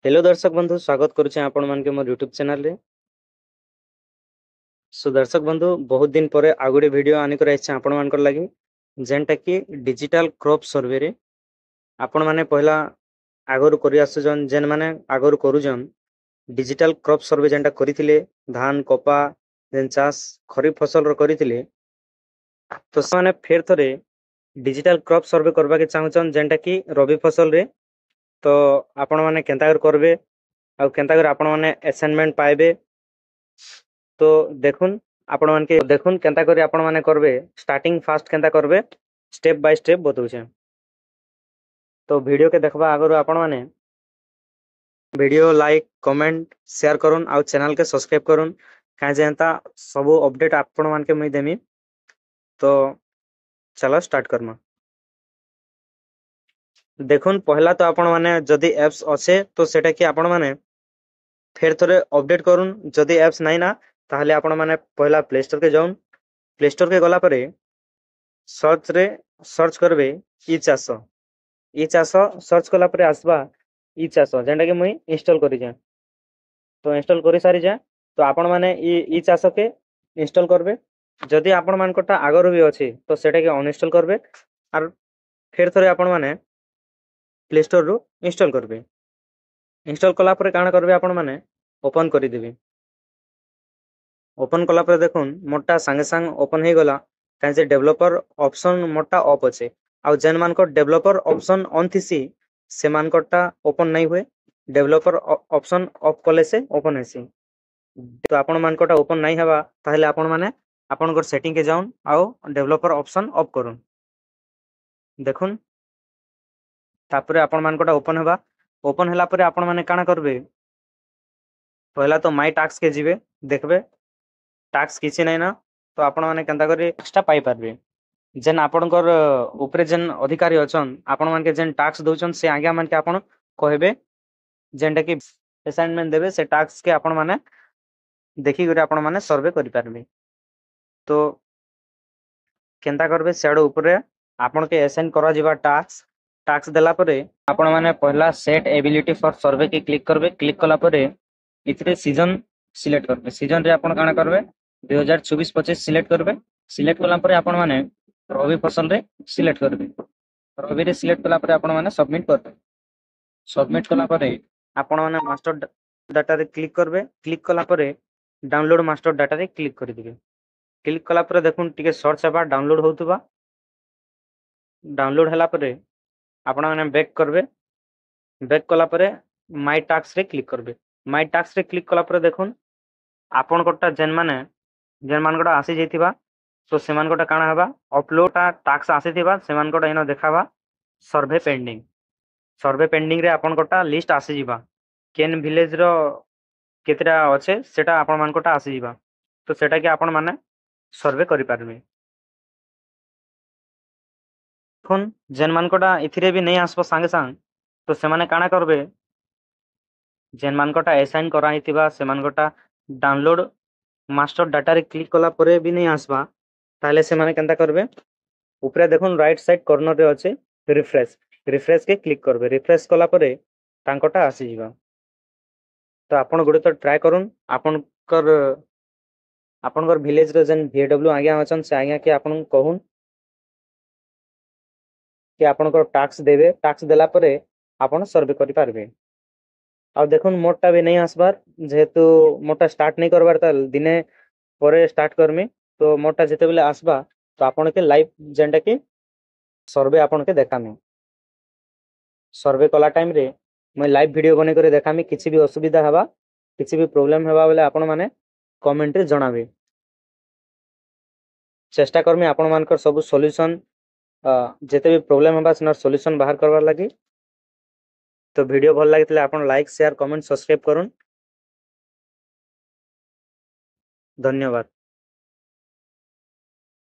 Hello दर्शक बंधु स्वागत करुचे आपण मान के मोर यूट्यूब चैनल रे। सो दर्शक बंधु बहुत दिन पर आ गुटे वीडियो आनी कर आइछे आपण मान लागि जेनटा कि डिजिटल क्रॉप सर्वे रे आपण माने पहला आगरु करि आसुजन जेन माने आगरु करूजन डिजिटल क्रॉप सर्वे जेनटा करिथिले धान कपा जेन चाष खरीफ फसल रो करिथिले तो से माने फेर थरे डिजिटल क्रॉप सर्वे करबा के चाहुचन जेनटा कि रबी फसल रे। तो आपण माने केनता करबे आ केनता कर आपण माने असाइनमेंट पाइबे तो देखुन आपण मान के देखुन केनता करी आपण माने करबे स्टार्टिंग फास्ट केनता करबे स्टेप बाय स्टेप बतौछे। तो वीडियो के देखबा आगरो आपण माने वीडियो लाइक कमेंट शेयर करूँ आ चैनल के सब्सक्राइब करूँ कहीं जेनता सब अपडेट आपण मान के मुई देमी। तो चलो स्टार्ट करमा। देखुन पहला तो आपण माने जदी एप्स अच्छे तो सेटा कि आपण माने फेर थोड़े अपडेट करूँ जदी एप्स नहीं ना ताहले आपण माने पहला प्ले स्टोर के जाऊन प्ले स्टोर के गला परे सर्च रे सर्च करबे ई चाष सर्च कला परे आसबा ई चाष जेंटा कि मुई इंस्टॉल करि जाय। तो इंस्टॉल करि सारी जाय तो आपण माने ई चाष के इंस्टॉल करबे जदी आपण मानकटा आगर भी अछि तो सेटा के अनइंस्टॉल करबे आर फेर थोड़े आपण माने प्ले स्टोर रो इंस्टॉल करबे। इंस्टॉल कला परे काना करबे आपण माने ओपन करि देबे। ओपन कला पर देखुन मोटा संगे संग ओपन हे गला कहीं जे डेवलपर ऑप्शन मोटा ऑफ अच्छे आउ जेन मान को डेवलपर ऑप्शन ऑन थिसी से मान कोटा ओपन नहीं हुए डेवलपर ऑप्शन ऑफ कले से ओपन हेसी। तो आपण मान कोटा ओपन नहीं हवा ताहले आपण माने आपण को सेटिंग के जाउन आउ डेवलपर ऑप्शन ऑफ करूँ देखुन तापरे आपण मान कोटा ओपन हवा ओपन हला परे आपण माने काना करबे पहला तो माय टास्क के जिवे देखबे टास्क किसी नहीं ना तो आपण माने केनता करी टास्क पाई पारबे जेन आपणकर ऊपरे जेन अधिकारी अछन आपण मान के जेन टास्क दोचन से आज्ञा मान के आपण कहबे जेनटा कि असाइनमेंट देबे से टास्क के आपण माने देखि गरे आपण माने सर्वे करि पारबे। तो केनता करबे सेड ऊपरे आपण के असाइन करा जिबा टास्क टास्क देला परे आपण माने पहला सेट एबिलिटी फॉर सर्वे के क्लिक करबे क्लिक कला परे इथरे सीजन सिलेक्ट करबे सीजन रे आपण काना करबे 2024-25 सिलेक्ट करबे सिलेक्ट कला परे आपण माने रबी फसल रे सिलेक्ट करबे रबी रे सिलेक्ट कला परे आपण माने सबमिट करबे सबमिट कला परे आपण माने मास्टर डाटा रे क्लिक करबे क्लिक कला परे डाउनलोड मास्टर डाटा रे क्लिक कर दिबे क्लिक कला परे देखुन टिके सर्च हेबा डाउनलोड होतबा डाउनलोड हला परे आपण माने बैक करबे बैक कला परे माय टास्क रे क्लिक करबे माय टास्क रे क्लिक कला परे देखुन आपण कोटा जेन मान कोटा आसी जैतिबा तो सेमान कोटा काना हबा अपलोड टास्क आसीथिबा सेमान कोटा इनो देखाबा सर्वे पेंडिंग रे आपण कोटा लिस्ट आसी जिबा केन विलेज रो केतरा अच्छे सेटा आपण मान कोटा आसी जिबा तो सेटा के आपण माने सर्वे करि पारबे। फोन जेन मान कोटा इथिरे भी नहीं आसबो संगे संग तो से माने काना करबे जेन मान कोटा असाइन करा हितिबा से मान कोटा डाउनलोड मास्टर डाटा रे क्लिक कला परे भी नहीं आसबा ताले से माने केनता करबे ऊपरे देखुन राइट साइड कॉर्नर रे अच्छे रिफ्रेश के क्लिक करबे रिफ्रेश कला परे टांकोटा आसी जिबा। तो आपण गुडे तो ट्राई करूँ आपनकर विलेज रे जेन VW आज्ञा अछन से आज्ञा के आपन कहून कि आपनकर टास्क देबे टास्क देला परे आपण सर्वे करि पारबे। आ देखुन मोटा भी नहीं आसबार जेहेतु मोटा स्टार्ट नहीं करबार त दिने परे स्टार्ट करमी तो मोटा जेते बेले आसबा तो आपण के लाइव जेंटा कि सर्वे आपण के देखामी सर्वे कला टाइम रे मैं लाइव वीडियो बने करे देखामी किछि भी असुविधा हवा किछि भी प्रॉब्लम हवा बेले आपण माने कमेंट रे जणाबे चेष्टा करमी आपण मानकर सब सॉल्यूशन जेते भी प्रॉब्लम हवा सनर सॉल्यूशन बाहर करबार लागि। तो वीडियो भल लागितले आपण लाइक शेयर कमेंट सब्सक्राइब करूँ धन्यवाद।